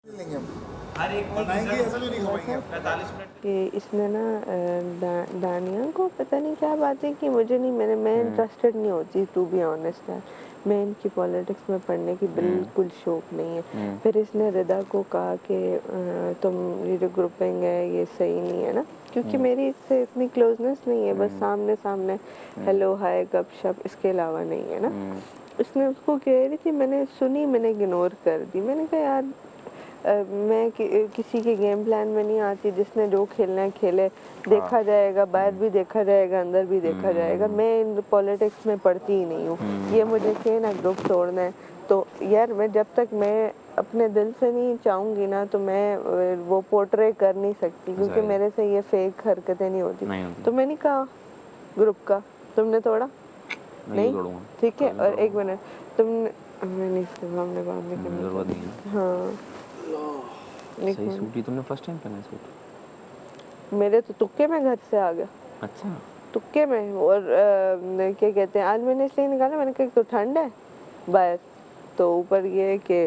लेंगे हम हर एक को बनाएंगे, ऐसा भी नहीं खवाएंगे हम। 45 मिनट कि इसमें ना दानिया को पता नहीं क्या बात है कि मुझे नहीं मैं इंटरेस्टेड नहीं होती टू बी ऑनेस्ट यार। मैं इनकी पॉलिटिक्स में पढ़ने की बिल्कुल शौक नहीं है। फिर इसने रिदा को कहा कि तुम ये जो ग्रुपिंग है ये सही नहीं है ना, क्योंकि मेरी इससे इतनी क्लोजनेस नहीं है, बस सामने सामने हेलो हाय गपशप, इसके अलावा नहीं है ना। उसने उसको कह रही थी, मैंने सुनी, मैंने इग्नोर कर दी। मैंने कहा यार मैं किसी के गेम प्लान में नहीं आती, जिसने जो खेलना है खेले, देखा जाएगा, बाहर भी देखा जाएगा, अंदर भी देखा जाएगा। मैं इन पॉलिटिक्स में पढ़ती ही नहीं हूँ। ये मुझे कहे ना ग्रुप तोड़ना है तो यार मैं जब तक मैं अपने दिल से नहीं चाहूँगी ना तो मैं वो पोर्ट्रे कर नहीं सकती, क्योंकि मेरे से ये फेक हरकतें नहीं होती। तो मैंने कहा ग्रुप का तुमने तोड़ा नहीं, ठीक है। और एक मिनट, तुमने नहीं हमने बात नहीं करनी जरूरत नहीं है। हाँ सही सूट ही तुमने फर्स्ट टाइम पहना है सूट? मेरे तो तुक्के में घर से आ गया। अच्छा। तुक्के में। और क्या कहते हैं, आज मैंने इसलिए निकाला, मैंने कहा तो ठंड है बाहर, तो ऊपर ये कि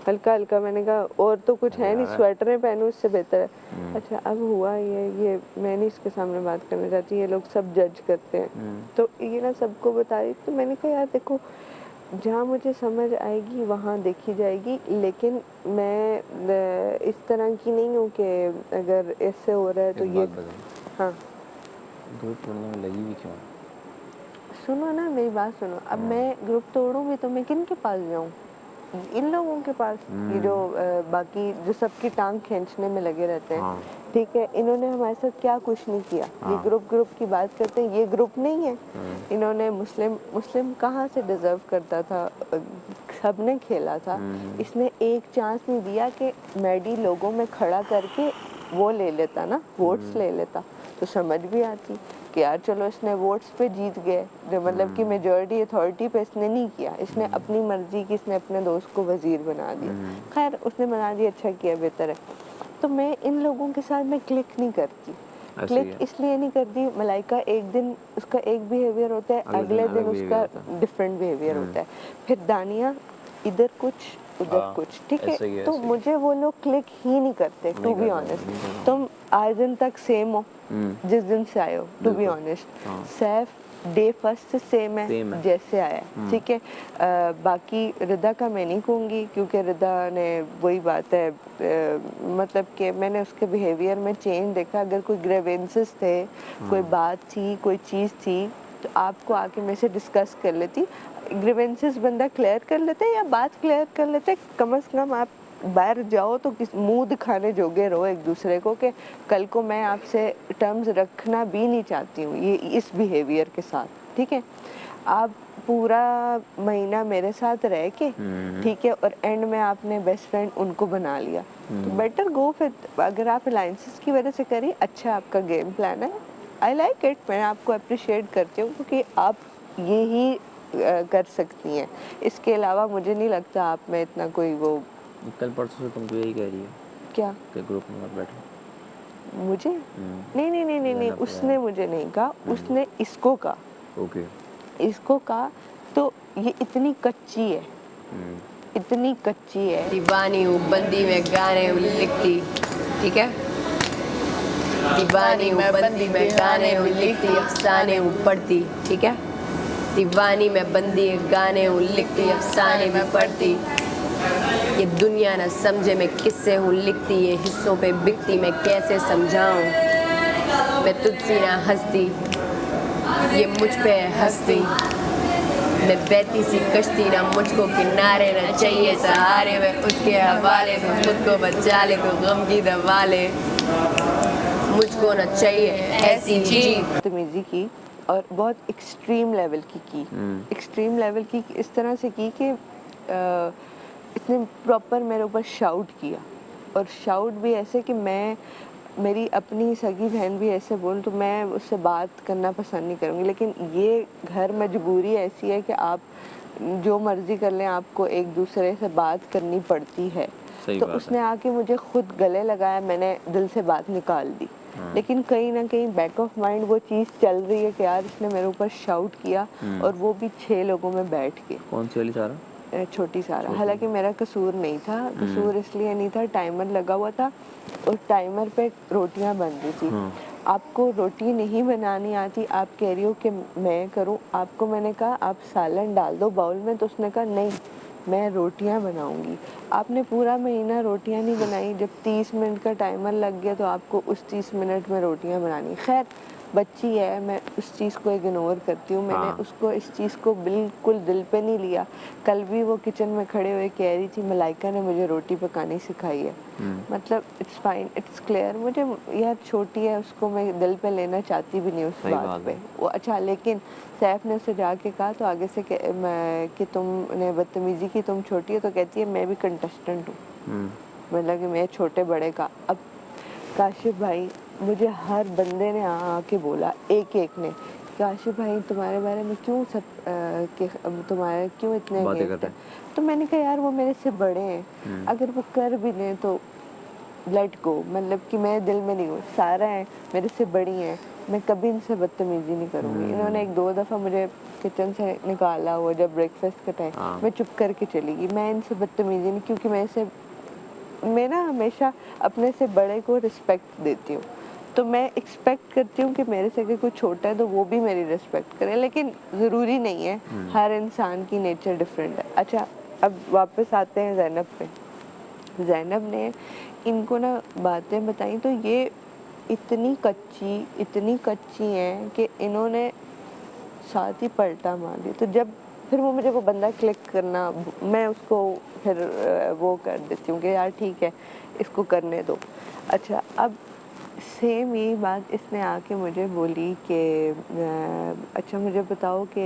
हल्का हल्का, मैंने कहा और तो कुछ है नहीं, स्वेटरें पहनूं इससे बेहतर है। अच्छा अब हुआ ये मैं नहीं इसके सामने बात करना चाहती, ये लोग सब जज करते हैं तो ये ना सबको बता रही। तो मैंने कहा यार देखो, जहाँ मुझे समझ आएगी वहाँ देखी जाएगी, लेकिन मैं इस तरह की नहीं हूँ कि अगर ऐसे हो रहा है तो ये हाँ। ग्रुप तोड़ने में लगी भी क्यों? सुनो ना मेरी बात सुनो, अब मैं ग्रुप तोड़ूंगी तो मैं किन के पास जाऊँ? इन लोगों के पास, ये जो बाकी जो सबकी टांग खींचने में लगे रहते हैं। ठीक है, इन्होंने हमारे साथ क्या कुछ नहीं किया। ये ग्रुप की बात करते हैं, ये ग्रुप नहीं है। इन्होंने मुस्लिम कहाँ से डिजर्व करता था, सबने खेला था। इसने एक चांस नहीं दिया कि मैडी लोगों में खड़ा करके वो ले लेता ना, वोट्स ले लेता, तो समझ भी आती कि यार चलो इसने वोट्स पे जीत गए, जो मतलब कि मेजॉरिटी अथॉरिटी पे इसने नहीं किया, इसने अपनी मर्जी की, इसने अपने दोस्त को वजीर बना दिया। खैर उसने बना दिया, अच्छा किया, बेहतर है। तो मैं इन लोगों के साथ मैं क्लिक नहीं करती। क्लिक इसलिए नहीं करती, मलाइका एक दिन उसका एक बिहेवियर होता है, अगले दिन उसका डिफरेंट बिहेवियर होता है, फिर दानिया इधर कुछ उधर कुछ, ठीक है। तो मुझे वो लोग क्लिक ही नहीं करते टू बी ऑनेस्ट। तुम आज दिन तक सेम हो जिस दिन से आए हो, to be honest. Saif day first से सेम है जैसे आया, ठीक है। बाकी रिदा का मैं नहीं कहूँगी, क्योंकि रिदा ने वही बात है, मतलब कि मैंने उसके बिहेवियर में चेंज देखा। अगर कोई ग्रेवेंसेस थे, कोई बात थी, कोई चीज़ थी, तो आपको आके मेरे से डिस्कस कर लेती। ग्रीवेंसेस बंदा क्लियर कर लेते या बात क्लियर कर लेते, कम से कम आप बाहर जाओ तो किस मुंह दिखाने जोगे रहो एक दूसरे को कि कल को मैं आपसे टर्म्स रखना भी नहीं चाहती हूँ ये इस बिहेवियर के साथ, ठीक है। आप पूरा महीना मेरे साथ रह के, ठीक है, और एंड में आपने बेस्ट फ्रेंड उनको बना लिया, तो बेटर गो। फिर अगर आप अलायंसेस की वजह से करिए, अच्छा आपका गेम प्लान है, आई लाइक इट, मैं आपको अप्रिशिएट करती हूँ, क्योंकि आप ये ही कर सकती हैं। इसके अलावा मुझे नहीं लगता आप में इतना कोई वो। कल परसों से तुम तो यही कह रही है क्या कि ग्रुप में मत बैठो? मुझे नहीं, उसने मुझे नहीं कहा, उसने इसको कहा। ओके। इसको कहा तो ये इतनी कच्ची है, इतनी कच्ची है। दीवानी हूँ बंदी में गाने लिखती, ठीक है। दीवानी हूँ बंदी में गाने हूँ लिखती, अफसाने हूँ पढ़ती, ठीक है। दीवानी में बंदी गाने हूँ लिखती, अफसाने में पढ़ती। ये दुनिया ना समझे मैं किससे हूँ लिखती, ये हिस्सों पे बिकती, मैं कैसे समझाऊँ। मैं तुझसे ना हंसती, ये मुझ पे हंसती। मैं बहती सी कश्ती, ना मुझको किनारे ना चाहिए सहारे, मैं उसके हवाले तो खुद को बचा ले, तो गम की दवा ले, मुझको ना चाहिए ऐसी जीत। तमीज़ी की और बहुत एक्सट्रीम लेवल की एक्सट्रीम लेवल की इस तरह से की कि इसने प्रॉपर मेरे ऊपर शाउट किया, और शाउट भी ऐसे कि मैं, मेरी अपनी सगी बहन भी ऐसे बोल तो मैं उससे बात करना पसंद नहीं करूँगी, लेकिन ये घर मजबूरी ऐसी है कि आप जो मर्जी कर लें, आपको एक दूसरे से बात करनी पड़ती है। तो उसने आके मुझे खुद गले लगाया, मैंने दिल से बात निकाल दी। लेकिन कहीं ना कहीं बैक ऑफ माइंड वो चीज़ चल रही है कि यार इसने मेरे ऊपर शाउट किया, और वो भी 6 लोगों में बैठ के। कौन सी वाली सारा? छोटी सारा। हालांकि मेरा कसूर नहीं था, कसूर इसलिए नहीं था, टाइमर लगा हुआ था और टाइमर पे रोटियां बन रही थी। आपको रोटी नहीं बनानी आती, आप कह रही हो कि मैं करूं, आपको मैंने कहा आप सालन डाल दो बाउल में, तो उसने कहा नहीं मैं रोटियां बनाऊंगी। आपने पूरा महीना रोटियां नहीं बनाई, जब 30 मिनट का टाइमर लग गया तो आपको उस 30 मिनट में रोटियां बनानी। खैर बच्ची है, मैं उस चीज़ को इग्नोर करती हूँ। मैंने उसको इस चीज़ को बिल्कुल दिल पे नहीं लिया। कल भी वो किचन में खड़े हुए कह रही थी मलाइका ने मुझे रोटी पकानी सिखाई है। मतलब इट्स फाइन, इट्स क्लियर, मुझे यार छोटी है, उसको मैं दिल पे लेना चाहती भी नहीं उस बात पे वो। अच्छा लेकिन सैफ ने उसे जाके कहा तो आगे से कि तुमने बदतमीज़ी की, तुम छोटी है, तो कहती है मैं भी कंटेस्टेंट हूँ, मतलब कि मैं छोटे बड़े का। अब काशिफ भाई मुझे हर बंदे ने आके बोला, एक एक ने, काशिफ भाई तुम्हारे बारे में क्यों सब तुम्हारे क्यों इतने बातें करते हैं? तो मैंने कहा यार वो मेरे से बड़े हैं, अगर वो कर भी लें तो लेट गो, मतलब कि मैं दिल में नहीं हूँ, सारा है मेरे से बड़ी हैं, मैं कभी इनसे बदतमीजी नहीं करूँगी। इन्होंने 1-2 दफ़ा मुझे किचन से निकाला हुआ जब ब्रेकफास्ट का टाइम, मैं चुप करके चली गई, मैं इनसे बदतमीजी नहीं, क्योंकि मैं ना हमेशा अपने से बड़े को रिस्पेक्ट देती हूँ, तो मैं एक्सपेक्ट करती हूँ कि मेरे से अगर कोई छोटा है तो वो भी मेरी रिस्पेक्ट करे, लेकिन ज़रूरी नहीं है, हर इंसान की नेचर डिफरेंट है। अच्छा अब वापस आते हैं ज़ैनब पे। ज़ैनब ने इनको ना बातें बताई तो ये इतनी कच्ची हैं कि इन्होंने साथ ही पलटा मार दी। तो जब फिर मुझे वो बंदा क्लिक करना, मैं उसको फिर वो कर देती हूँ कि यार ठीक है इसको करने दो। अच्छा अब सेम यही बात इसने आके मुझे बोली कि अच्छा मुझे बताओ कि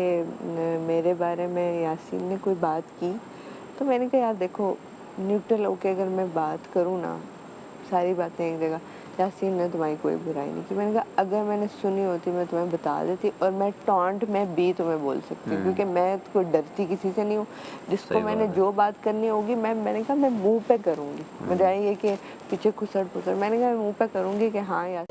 मेरे बारे में यासीन ने कोई बात की? तो मैंने कहा यार देखो न्यूट्रल होके अगर मैं बात करूँ ना, सारी बातें एक जगह, यासीन ने तुम्हारी कोई बुराई नहीं की। मैंने कहा अगर मैंने सुनी होती मैं तुम्हें बता देती, और मैं टॉन्ट में भी तुम्हें बोल सकती हूँ, क्योंकि मैं कोई डरती किसी से नहीं हूँ। जिसको मैंने जो बात करनी होगी मैंने कहा मैं मुंह पे करूँगी, बजाय ये कि पीछे खुसर पुसर। मैंने कहा मुंह पे करूँगी कि हाँ यार